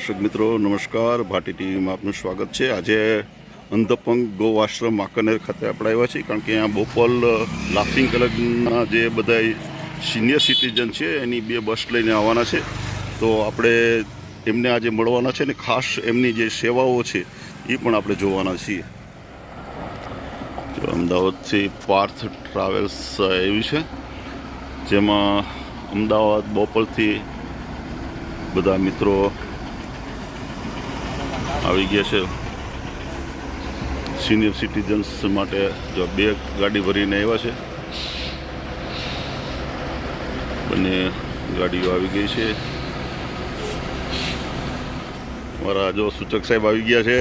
દર્શક મિત્રો નમસ્કાર, ભાટી ટીવીમાં આપનું સ્વાગત છે। આજે અંધપંગ ગૌ આશ્રમ વાંકાનેર ખાતે આપણે આવ્યા છીએ, કારણ કે અહીંયા બોપલ લાફિંગ ક્લબના જે બધા સિનિયર સિટીઝન છે એની 2 બસ લઈને આવવાના છે। તો આપણે એમને આજે મળવાના છે ને ખાસ એમની જે સેવાઓ છે એ પણ આપણે જોવાના છીએ। જો અમદાવાદથી પાર્થ ટ્રાવેલ્સ એવી છે, જેમાં અમદાવાદ બોપલથી બધા મિત્રો આવી ગયા છે। સિનિયર સિટીઝન્સ માટે જો 2 ગાડી ભરીને આવ્યા છે, બંને ગાડીઓ આવી ગઈ છે। મારા જો સૂચક સાહેબ આવી ગયા છે।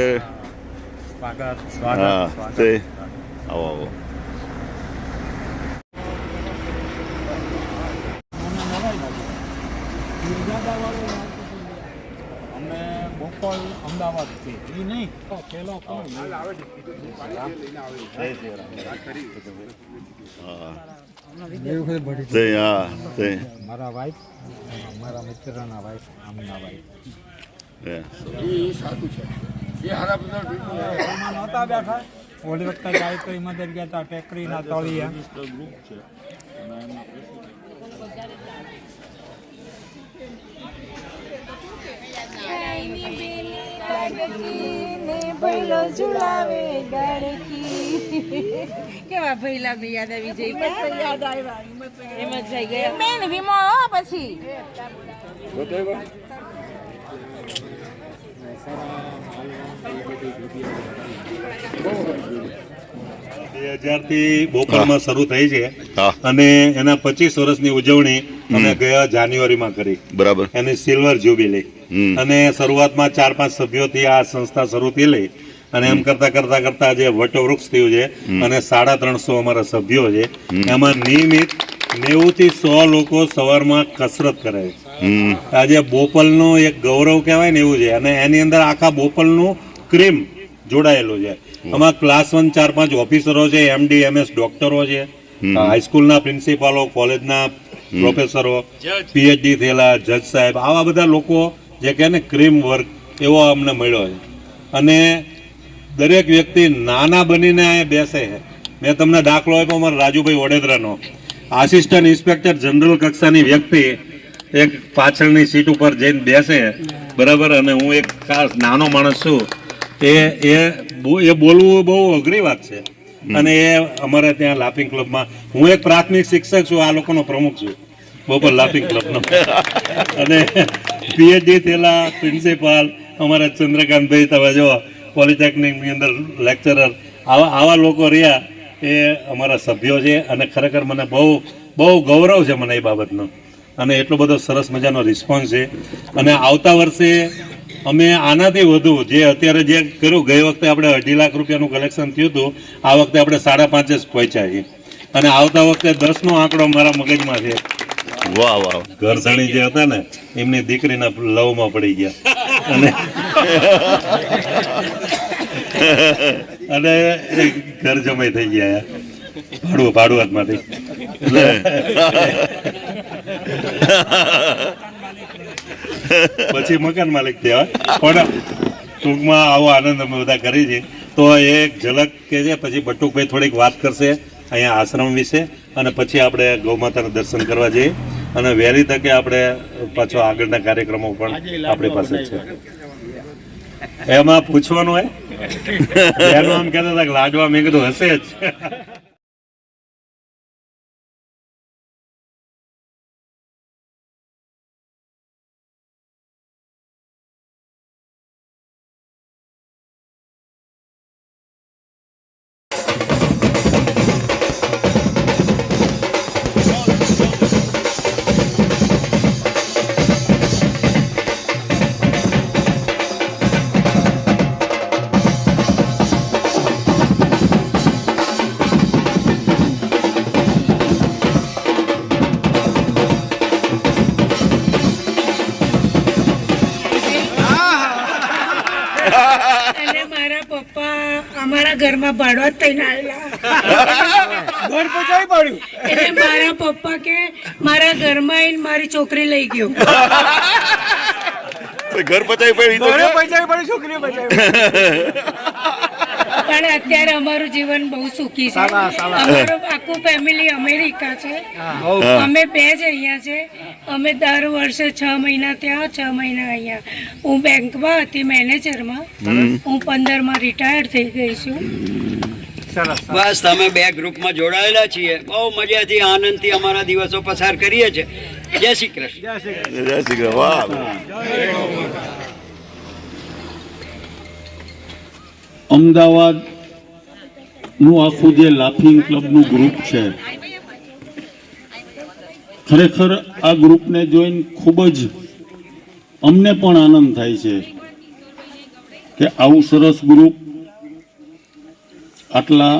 હા, તે આવો આવો। બોપલ અમદાવાદ છે એ નહીં પેલો મારા વાઈફ મારા મિત્રના વાઈફ આમના વાઈફ નહોતા બેઠા ઓલી વખતે જાય તો એમાં ગયા હતા ટેકરીના તળિયા ગ્રુપ છે। કેવા ભઈલા બી યાદ આવી જઈ, એમ જ થઈ ગયા બેન વીમો પછી 2000 થી બોપલમાં શરૂ થઈ છે અને એના 25 વર્ષની ઉજવણી અમે ગયા જાન્યુઆરીમાં કરી। બરાબર। એની સિલ્વર જ્યુબિલી અને શરૂઆતમાં 4-5 સભ્યોથી આ સંસ્થા શરૂ થઈ લઈ અને એમ કરતા કરતા જે વટવૃક્ષ થયું છે અને 350 અમારા સભ્યો છે। એમાં નિયમિત 90 થી 100 લોકો સવારમાં કસરત કરે છે। આજે બોપલનું એક ગૌરવ કહેવાય ને એવું છે, અને એની અંદર આખા બોપલનું ક્રીમ જોડાયેલું છે। આમાં ક્લાસ 1 4-5 ઓફિસરો છે, MD MS ડોક્ટરો છે, હાઈસ્કૂલના પ્રિન્સિપાલો, કોલેજના પ્રોફેસરો, PhD થયેલા જજ સાહેબ, આવા બધા લોકો જે કહે ને ક્રીમ વર્ક એવો અમને મળ્યો છે। અને દરેક વ્યક્તિ નાના બનીને અહીંયા બેસે છે। મેં તમને દાખલો આપ્યો અમારા રાજુભાઈ વડોદરાનો, આસિસ્ટન્ટ ઇન્સ્પેક્ટર જનરલ કક્ષાની વ્યક્તિ એક પાછળની સીટ ઉપર જઈને બેસે, બરાબર, અને હું એક ખાસ નાનો માણસ છું। એ બોલવું બહુ અઘરી વાત છે। અને એ અમારે ત્યાં લાફિંગ ક્લબમાં હું એક પ્રાથમિક શિક્ષક છું, આ લોકોનો પ્રમુખ છું બોપલ લાફિંગ ક્લબનો। અને PhD થયેલા પ્રિન્સિપાલ અમારા ચંદ્રકાંતભાઈ, તમે જો પોલિટેકનિકની અંદર લેક્ચરર, આવા લોકો રહ્યા એ અમારા સભ્યો છે। અને ખરેખર મને બહુ ગૌરવ છે મને એ બાબતનો, અને એટલો બધો સરસ મજાનો રિસ્પોન્સ છે। અને આવતા વર્ષે અમે આનાથી વધુ જે અત્યારે જે કર્યું, ગઈ વખતે આપણે 2.5 લાખ રૂપિયાનું કલેક્શન થયું હતું, આ વખતે આપણે 5.5 જ પહોંચ્યા છીએ। અને આવતા વખતે 10નો આંકડો મારા મગજમાં છે। વાહ વાહ। ઘરધણી જે હતા ને એમની દીકરીના લવમાં પડી ગયા અને ઘર જમાઈ થઈ ગયા ભાડુઆતમાંથી। પછી મકાન માલિક થયા। પણ ટૂંકમાં આવો આનંદ અમે બધા કરી છે। તો એક ઝલક કે છે, પછી બટુકભાઈ થોડીક વાત કરશે અહીંયા આશ્રમ વિશે, અને પછી આપણે ગૌમાતાના દર્શન કરવા જઈએ, અને વહેલી તકે આપણે પાછો આગળના કાર્યક્રમો પણ આપણી પાસે છે। એમાં પૂછવાનું હોય એનું આમ કહેતા હતા કે લાડવા, મેં કીધું હશે જ। અમારા ઘરમાં ભાડવા જ થઈને આવેલા, ઘર પચાવી પડ્યું એટલે મારા પપ્પા કે મારા ઘરમાં આવીને મારી છોકરી લઈ ગયો। ઘર પચાવી પડી તો પણ અત્યારે અમારું જીવન બહુ સુખી છે. અમારું આખું ફેમિલી અમેરિકા છે. અમે 2 જ અહીંયા છે. અમે દર વર્ષે 6 મહિના ત્યાં 6 મહિના અહીંયા. હું બેંકમાં હતી મેનેજરમાં. હું 15માં રિટાયર્ડ થઈ ગઈ છું. બસ તમે 2 ગ્રુપમાં જોડાયેલા છીએ. બહુ મજાથી આનંદથી અમારા દિવસો પસાર કરીએ છીએ. જય શ્રી કૃષ્ણ. જય શ્રી કૃષ્ણ. વાહ. અમદાવાદનું આખું જે લાફિંગ ક્લબનું ગ્રુપ છે, ખરેખર આ ગ્રુપને જોઈને ખૂબ જ અમને પણ આનંદ થાય છે કે આવું સરસ ગ્રુપ, આટલા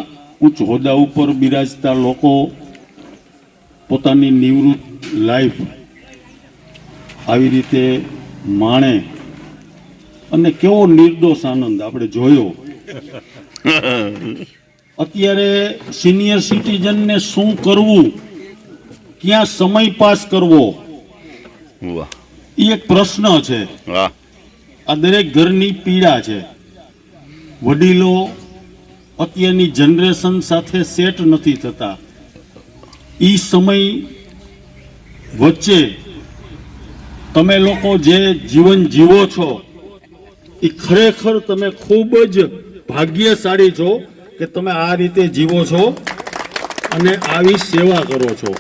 ઉચ્ચ હોદ્દા ઉપર બિરાજતા લોકો પોતાની નિવૃત્ત લાઈફ આવી રીતે માણે અને કેવો નિર્દોષ આનંદ આપણે જોયો. અત્યારે સિનિયર સિટીઝનને શું કરવું, ક્યાં સમય પાસ કરવો, વાહ. એ એક પ્રશ્ન છે. વાહ. આ દરેક ઘરની પીડા છે. વડીલો અત્યારની જનરેશન સાથે સેટ નથી થતા. એ સમય વચ્ચે તમે લોકો જે જીવન જીવો છો એ ખરેખર તમે ખૂબ જ ભાગ્યશાળી છો કે તમે આ રીતે જીવો છો અને આવી સેવા કરો છો.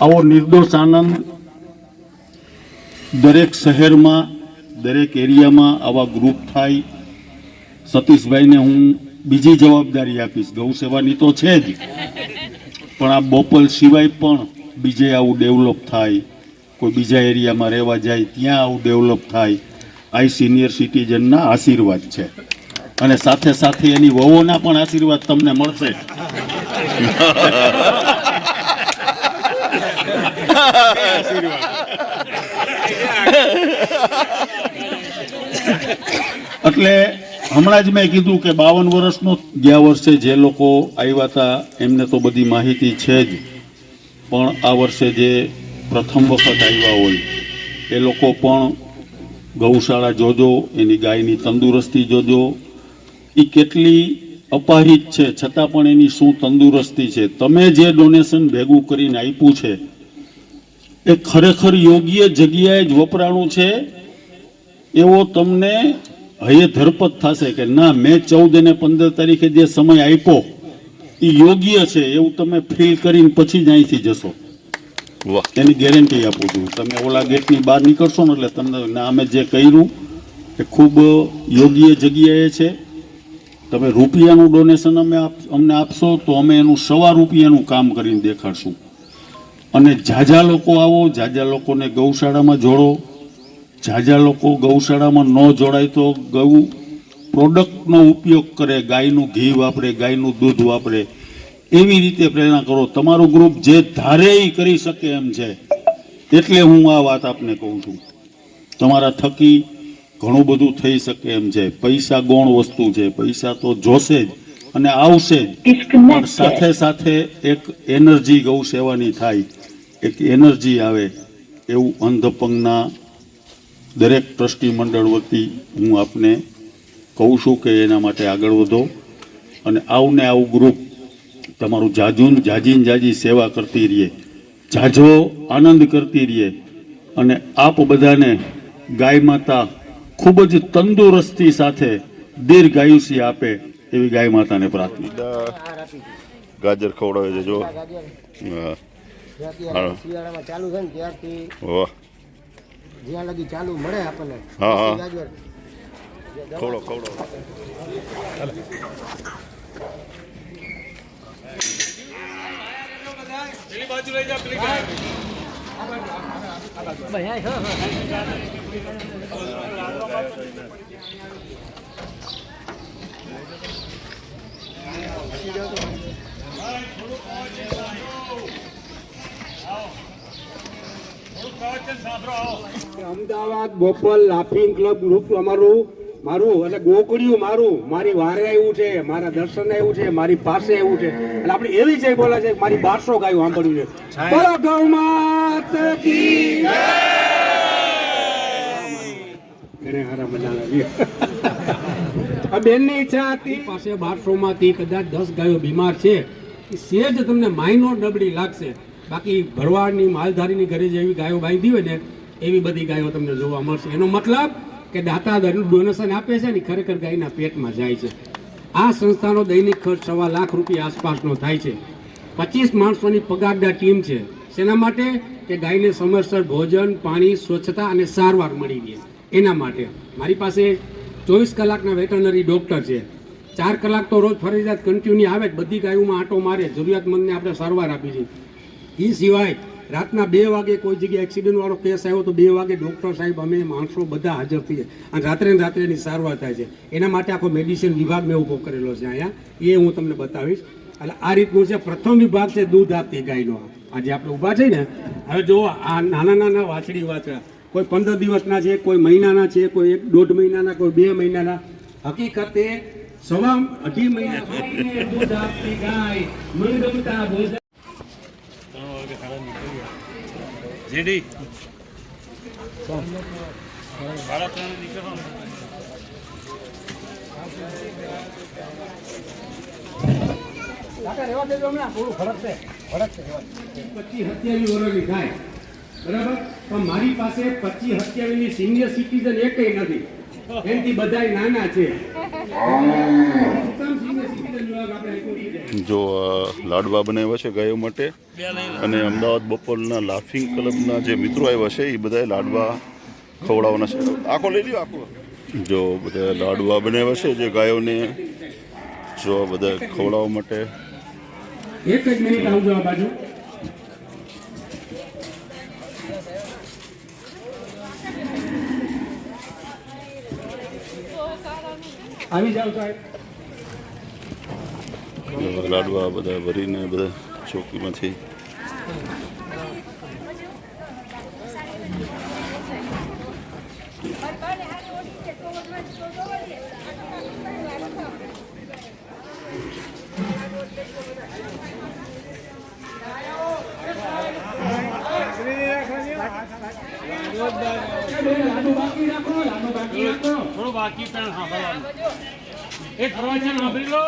આવો નિર્દોષ આનંદ દરેક શહેરમાં, દરેક એરિયામાં આવા ગ્રુપ થાય. સતીશભાઈને હું બીજી જવાબદારી આપીશ, ગૌ સેવાની તો છે જ, પણ આ બોપલ સિવાય પણ બીજે આવું ડેવલપ થાય, કોઈ બીજા એરિયામાં રહેવા જાય ત્યાં આવું ડેવલપ થાય. આ સિનિયર સિટીઝનના આશીર્વાદ છે અને સાથે સાથે એની વહુઓના પણ આશીર્વાદ તમને મળશે. એટલે હમણાં જ મેં કીધું કે 52 વર્ષનો ગયા વર્ષે જે લોકો આવ્યા હતા એમને તો બધી માહિતી છે જ, પણ આ વર્ષે જે પ્રથમ વખત આવ્યા હોય એ લોકો પણ ગૌશાળા જોજો, એની ગાયની તંદુરસ્તી જોજો. એ કેટલી અપાહિત છે છતાં પણ એની શું તંદુરસ્તી છે. તમે જે ડોનેશન ભેગું કરીને આપ્યું છે એ ખરેખર યોગ્ય જગ્યાએ જ વપરાણું છે એવો તમને હૈયે ધરપત થશે કે ના, મેં 14 અને 15 તારીખે જે સમય આપ્યો એ યોગ્ય છે એવું તમે ફીલ કરીને પછી જ અહીંથી જશો. એની ગેરંટી આપું છું. તમે ઓલા ગેટની બહાર નીકળશો ને એટલે તમને ના, અમે જે કર્યું એ ખૂબ યોગ્ય જગ્યાએ છે. તમે રૂપિયાનું ડોનેશન અમને આપશો તો અમે એનું 1.25 રૂપિયાનું કામ કરીને દેખાડશું. અને ઝાઝા લોકો આવો, ઝાઝા લોકોને ગૌશાળામાં જોડો. ઝાઝા લોકો ગૌશાળામાં ન જોડાય તો ગૌ પ્રોડક્ટનો ઉપયોગ કરે, ગાયનું ઘી વાપરે, ગાયનું દૂધ વાપરે, એવી રીતે પ્રેરણા કરો. તમારું ગ્રુપ જે ધારે એ કરી શકે એમ છે. એટલે હું આ વાત આપને કહું છું. તમારા થકી ઘણું બધું થઈ શકે એમ છે. પૈસા ગૌણ વસ્તુ છે, પૈસા તો જોશે જ અને આવશે જ, પણ સાથે સાથે એક એનર્જી ગૌ સેવાની થાય, એક એનર્જી આવે એવું અંધપંગના દરેક ટ્રસ્ટી મંડળ વતી હું આપને કહું છું કે એના માટે આગળ વધો અને આવું ગ્રુપ તમારું જાજી સેવા કરતી રહીએ, ઝાઝો આનંદ કરતી રહીએ અને આપ બધાને ગાય માતા ખૂબ જ તંદુરસ્તી સાથે દીર્ઘાયુષ્ય આપે એવી ગાય માતાને પ્રાર્થના. ગાજર ખવડાવે છે જો. શિયાળામાં ચાલુ છે ને ત્યારથી વાહ. જ્યાં લગી ચાલુ મળે આપણને. હા હા, ગાજર ખવડો. Ahmedabad Bopal laughing club group અમારું, મારું એટલે ગોકળિયું મારું, મારી વારે આવ્યું છે, મારા દર્શન આવ્યું છે, મારી પાસે આવ્યું છે. એટલે આપણે એવી જય બોલા છે મારી 1200 ગાયું સાંભળ્યું છે. બોલો ગૌ માત કી જય. ઘરે હારા બનાવ્યા આ બેનની ઈચ્છા હતી પાસે 1200માંથી કદાચ 10 ગાયો બીમાર છે એ સેજ તમને માઇનોર નબળી લાગશે, બાકી ભરવાડની માલધારીની ઘરે જેવી ગાયો બાંધી હોય ને એવી બધી ગાયો તમને જોવા મળશે. એનો મતલબ કે દાતા ડોનેશન આપે છે ને ખરેખર ગાયના પેટમાં જાય છે. આ સંસ્થાનો દૈનિક ખર્ચ 1.25 લાખ રૂપિયા આસપાસનો થાય છે. 25 માણસોની પગારદાર ટીમ છે. શેના માટે? કે ગાયને સમયસર ભોજન, પાણી, સ્વચ્છતા અને સારવાર મળી રહે એના માટે. મારી પાસે 24 કલાકના વેટરનરી ડૉક્ટર છે. 4 કલાક તો રોજ ફરજિયાત કન્ટિન્યુ આવે જ, બધી ગાયોમાં આંટો મારે, જરૂરિયાતમંદને આપણે સારવાર આપી છે. એ સિવાય રાતના 2 વાગે કોઈ જગ્યાએ એક્સિડન્ટવાળો કેસ આવ્યો તો 2 વાગે ડૉક્ટર સાહેબ અમે માણસો બધા હાજર થઈએ અને રાત્રેની સારવાર થાય છે. એના માટે આખો મેડિસિન વિભાગ મેં ઊભો કરેલો છે અહીંયા, એ હું તમને બતાવીશ. એટલે આ રીતનું છે. પ્રથમ વિભાગ છે દૂધ આપતી ગાયનો. આજે આપણે ઊભા છે ને, હવે જુઓ આ નાના વાછડી વાછડા કોઈ 15 દિવસના છે, કોઈ મહિનાના છે, કોઈ 1.5 મહિનાના, કોઈ 2 મહિનાના. હકીકતે 2.5 મહિના દૂધ આપતી ગાય મનગમતા ભોજન જેડી રહેવા દેજો, હમણાં થોડું ફરક છે 25-27 વર્ષની થાય બરાબર. પણ મારી પાસે 25-27ની સિનિયર સિટીઝન એકેય નથી, એમથી બધાય નાના છે. જો લાડવા બનાવ્યા છે ગાયો માટે, અને અમદાવાદ બપોરના લાફિંગ ક્લબના જે મિત્રો આવ્યા છે એ બધા લાડવા ખવડાવવાના છે. આખો લઈ લ્યો, આખો. જો બધા લાડવા બનાવ્યા છે જે ગાયોને જો બધા ખવડાવવા માટે. એક જ મિનિટ આવજો આ બાજુ. આવી જાવ સાહેબ. લાડવા બધા ભરીને બધા ચોકીમાંથી લાડુ બાકી રાખો, લાડુ બાકી રાખો. થોડું બાકી પણ સાંભળવાનું. એક પ્રવચન સાંભળી લો.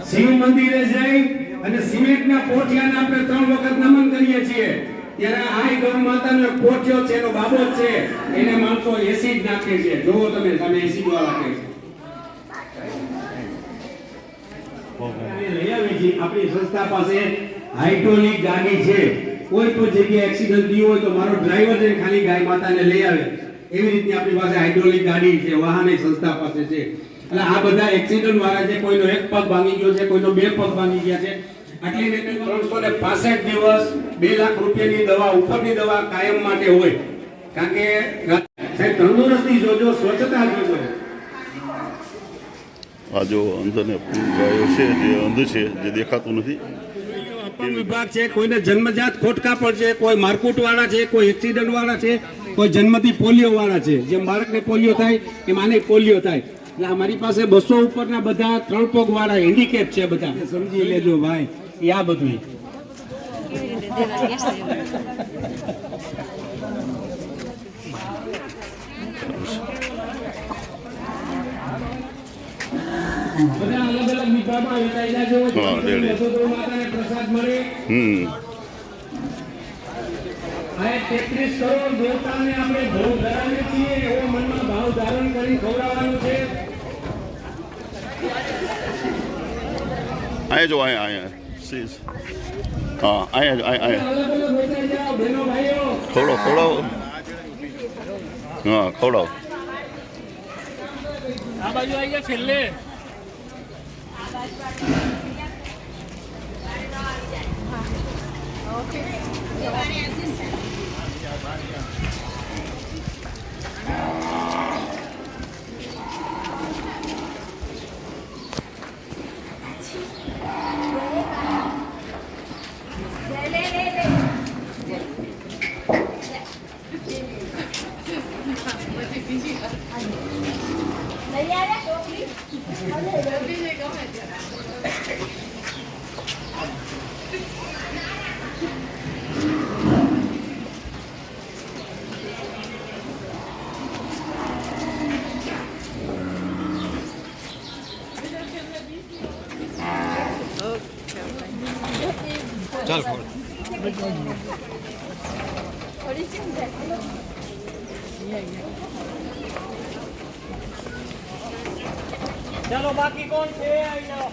શિવ મંદિરે જઈ અને સિમેન્ટના પોઠિયાને આપણે 3 વખત નમન કરીએ છીએ. ત્યારે આ ગૌ માતાનો એક પોઠિયો છે, એનો બાબત છે, એને માણસો એસિડ નાખે છે. જોવો તમે સામે એસિડ વાળા નાખે છે. લઈ આવી છે આપણી સંસ્થા પાસે હાઇડ્રોલિક ગાડી છે. કોઈ પણ જગ્યાએ એક્સિડન્ટ થયો હોય તો મારો ડ્રાઈવર છે ખાલી ગાય માતાને લઈ આવે, એવી રીતની આપણી પાસે હાઇડ્રોલિક ગાડી છે, વાહન સંસ્થા પાસે છે. એટલે આ બધા એક્સિડન્ટ વાળા છે, કોઈનો 1 પગ ભાંગી ગયો છે, કોઈનો 2 પગ ભાંગી ગયા છે. આટલી 365 દિવસ 2 લાખ રૂપિયાની દવા, ઉપરની દવા કાયમ માટે હોય. કારણ કે સાહેબ તંદુરસ્તી જોજો, સ્વચ્છતા જોજો. આ જો અંદરને ગાયો છે જે અંધ છે, જે દેખાતું નથી. વિભાગ છે, કોઈને જન્મજાત ખોટકા પણ છે, કોઈ મારકુટ વાળા છે, કોઈ એક્સિડન્ટ વાળા છે, કોઈ જન્મથી પોલિયો વાળા છે. જેમ બાળકને પોલિયો થાય એમ આને પોલિયો થાય. એટલે અમારી પાસે 200 ઉપરના બધા 3 પગ વાળા હેન્ડીકેપ છે. બધા સમજી લેજો ભાઈ. એ આ બધું બધા અલગ અલગ વિભાગમાં વેચાયેલા છે. પ્રસાદ મળે. આ 33 કરોડ દેવતાને આપણે ભોગ ધરાવીએ છીએ, એવો મનમાં ભાવ ધારણ કરી ખવડાવવાનું છે. અહીંયા જો અહીંયા હા અહીંયા અલગ અલગ વેચાઈ જાઓ બહેનો ભાઈઓ. ખવડાવો. હા ખવડાવો. આ બાજુ આવી ગયા છેલ્લે. ચલો બાકી કોણ છે આવી જાઓ.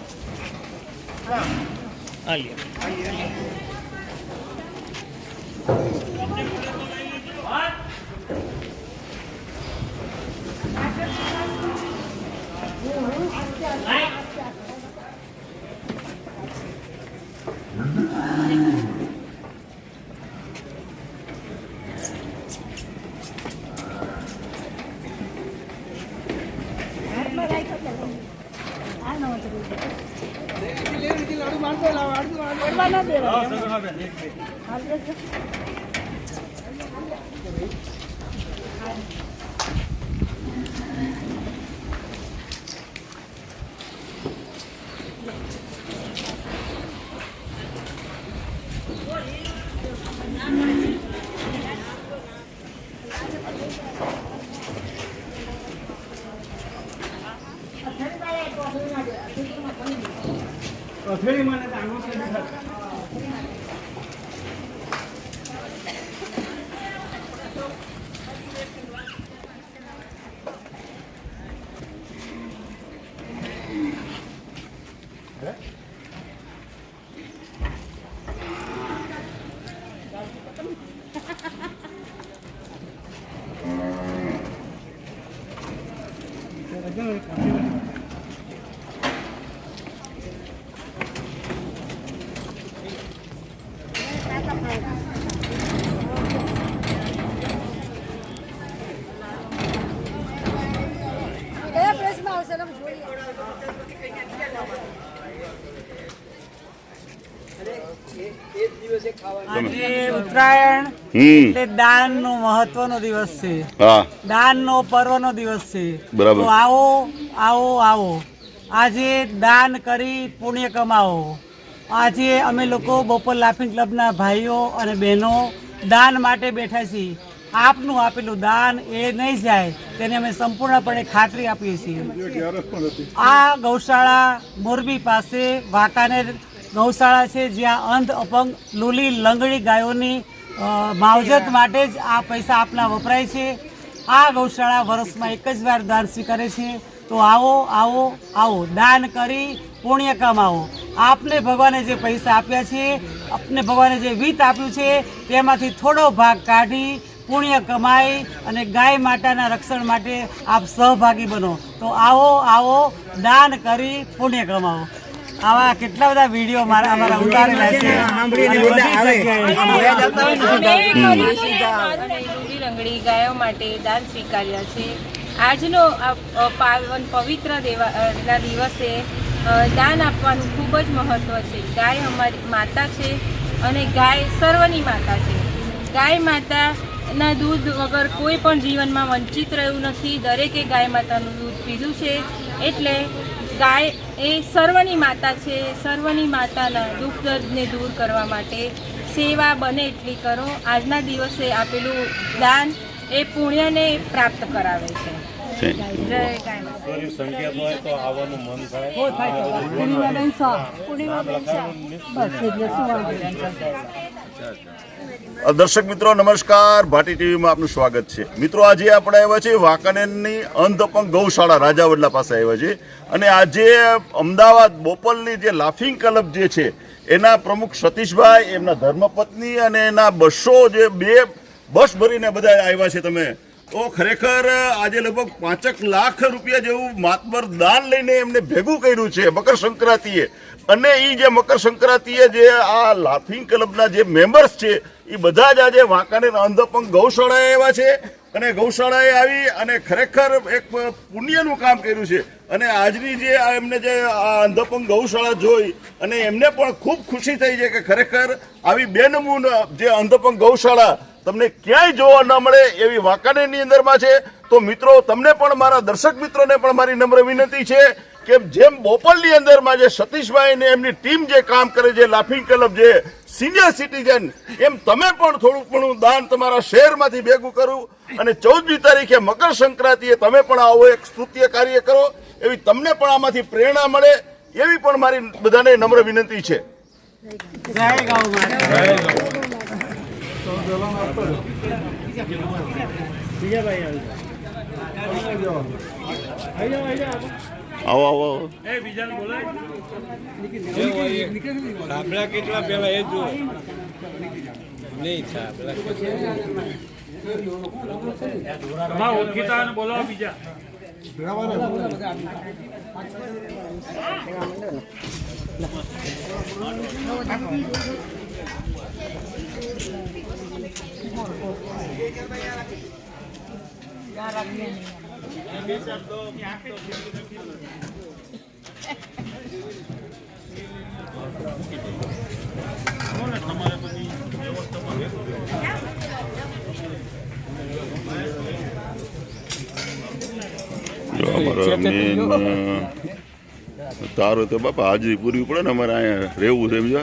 આજે ઉત્તરાયણ એટલે દાનનો મહત્વનો દિવસ છે. હા, દાનનો પર્વનો દિવસ છે. બરાબર. તો આવો આવો આવો આજે દાન કરી પુણ્ય કમાવો. આજે અમે લોકો બપોર લાફિંગ ક્લબના ભાઈઓ અને બહેનો દાન માટે બેઠા છીએ. આપનું આપેલું દાન એ નહીં જાય તેને અમે સંપૂર્ણપણે ખાતરી આપીએ છીએ. આ ગૌશાળા મોરબી પાસે વાંકાનેર ગૌશાળા છે, જ્યાં અંધ અપંગ લૂલી લંગડી ગાયોની માવજત માટે જ આ પૈસા આપના વપરાય છે. આ ગૌશાળા વર્ષમાં એક જ વાર દાન સ્વીકારે છે. તો આવો આવો આવો દાન કરી પુણ્ય કમાવો. આપને ભગવાને જે પૈસા આપ્યા છે, આપને ભગવાને જે વિત્ત આપ્યું છે, તેમાંથી થોડો ભાગ કાઢી પુણ્ય કમાઈ અને ગાય માતાના રક્ષણ માટે આપ સહભાગી બનો. તો આવો આવો દાન કરી પુણ્ય કમાવો. આવા કેટલા બધા વિડીયો અમારા ઉતારેલા છે. લૂલી લંગડી ગાયો માટે દાન સ્વીકાર્યા છે. આજનો પવિત્ર ના દિવસે દાન આપવાનું ખૂબ જ મહત્વ છે. ગાય અમારી માતા છે અને ગાય સર્વની માતા છે. ગાય માતાના દૂધ વગર કોઈ પણ જીવનમાં વંચિત રહ્યું નથી. દરેકે ગાય માતાનું દૂધ પીધું છે. એટલે ગાય એ સર્વની માતા છે. સર્વની માતાના દુઃખ દર્દને દૂર કરવા માટે સેવા બને એટલી કરો. આજના દિવસે આપેલું દાન એ પુણ્યને પ્રાપ્ત કરાવે છે. જય ગાય દર્શક મિત્રો નમસ્કાર, ભાટી ટીવીમાં આપનું સ્વાગત છે. મિત્રો આજે આપણે આવ્યા છીએ વાંકાનેરની અંધ અપંગ ગૌશાળા રાજાવડલા પાસે આવ્યા છે. અને આજે અમદાવાદ બોપલની જે લાફિંગ ક્લબ જે છે એના પ્રમુખ સતીશભાઈ, એમના ધર્મપત્ની અને એના 200 જે 2 બસ ભરીને બધા આવ્યા છે. તમે તો ખરેખર આજે લગભગ 5 લાખ રૂપિયા જેવું માતબર દાન લઈને એમને ભેગું કર્યું છે મકર સંક્રાંતિએ. અને એ જે મકર સંક્રાંતિએ જે આ લાફિંગ ક્લબના જે મેમ્બર્સ છે એ બધા જ આજે વાંકાનેર અંધ અપંગ ગૌશાળાએ આવ્યા છે. અને ગૌશાળાએ આવી અને ખરેખર એક પુણ્યનું કામ કર્યું છે. અને આજની જે એમને જે આ અંધ અપંગ ગૌશાળા જોઈ અને એમને પણ ખૂબ ખુશી થઈ છે કે ખરેખર આવી બેનમૂન જે અંધ અપંગ ગૌશાળા તમને ક્યાંય જોવા ન મળે એવી વાંકાનેરની અંદરમાં છે. તો મિત્રો તમને પણ મારા દર્શક મિત્રોને પણ મારી નમ્ર વિનંતી છે કે જેમ બોપલની અંદરમાં જે સતીશભાઈ ને એમની ટીમ જે કામ કરે છે લાફિંગ ક્લબ જે સિનિયર સિટીઝન, એમ તમે પણ થોડું ઘણું દાન તમારા શહેરમાંથી ભેગું કરવું અને 14મી તારીખે મકર સંક્રાંતિએ તમે પણ આવો એક સ્તુત્ય કાર્ય કરો. એવી તમને પણ આમાંથી પ્રેરણા મળે એવી પણ મારી બધાને નમ્ર વિનંતી છે. જય ગૌ માતા. આવો આવો આવો. જો અમારો મેન તારું તો બાપા હાજરી પૂરવી પડે ને, અમારે અહીંયા રહેવું છે સમજો.